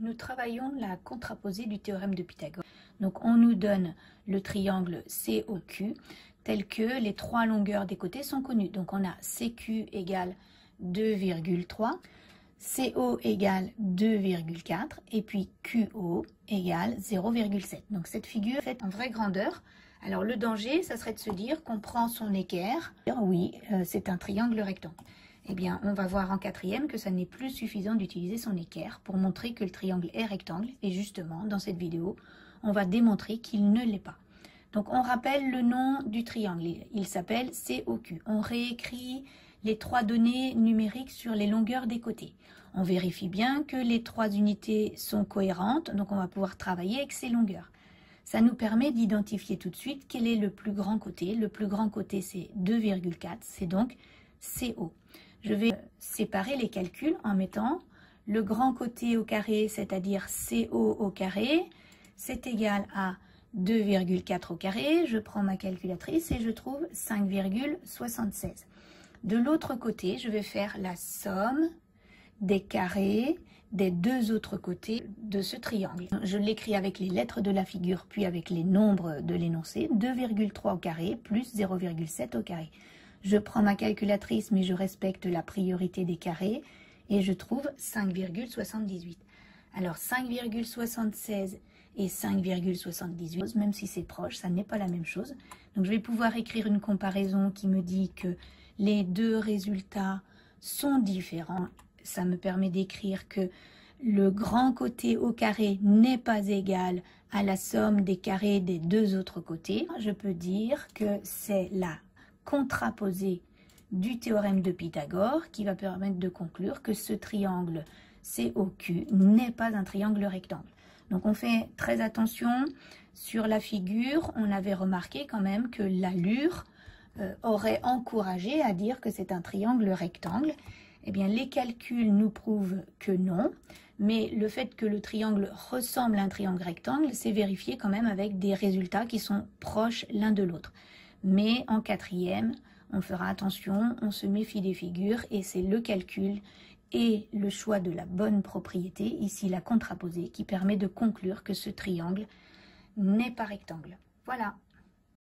Nous travaillons la contraposée du théorème de Pythagore. Donc on nous donne le triangle COQ tel que les trois longueurs des côtés sont connues. Donc on a CQ égale 2,3, CO égale 2,4 et puis QO égale 0,7. Donc cette figure est faite en vraie grandeur. Alors le danger, ça serait de se dire qu'on prend son équerre. Oui, c'est un triangle rectangle. Eh bien, on va voir en quatrième que ça n'est plus suffisant d'utiliser son équerre pour montrer que le triangle est rectangle. Et justement, dans cette vidéo, on va démontrer qu'il ne l'est pas. Donc, on rappelle le nom du triangle. Il s'appelle COQ. On réécrit les trois données numériques sur les longueurs des côtés. On vérifie bien que les trois unités sont cohérentes. Donc, on va pouvoir travailler avec ces longueurs. Ça nous permet d'identifier tout de suite quel est le plus grand côté. Le plus grand côté, c'est 2,4. C'est donc CO. Je vais séparer les calculs en mettant le grand côté au carré, c'est-à-dire CO au carré, c'est égal à 2,4 au carré. Je prends ma calculatrice et je trouve 5,76. De l'autre côté, je vais faire la somme des carrés des deux autres côtés de ce triangle. Je l'écris avec les lettres de la figure, puis avec les nombres de l'énoncé. 2,3 au carré plus 0,7 au carré. Je prends ma calculatrice, mais je respecte la priorité des carrés et je trouve 5,78. Alors 5,76 et 5,78, même si c'est proche, ça n'est pas la même chose. Donc je vais pouvoir écrire une comparaison qui me dit que les deux résultats sont différents. Ça me permet d'écrire que le grand côté au carré n'est pas égal à la somme des carrés des deux autres côtés. Je peux dire que c'est la contraposée du théorème de Pythagore qui va permettre de conclure que ce triangle COQ n'est pas un triangle rectangle. Donc on fait très attention sur la figure. On avait remarqué quand même que l'allure aurait encouragé à dire que c'est un triangle rectangle. Eh bien les calculs nous prouvent que non, mais le fait que le triangle ressemble à un triangle rectangle, c'est vérifié quand même avec des résultats qui sont proches l'un de l'autre. Mais en quatrième, on fera attention, on se méfie des figures et c'est le calcul et le choix de la bonne propriété, ici la contraposée, qui permet de conclure que ce triangle n'est pas rectangle. Voilà.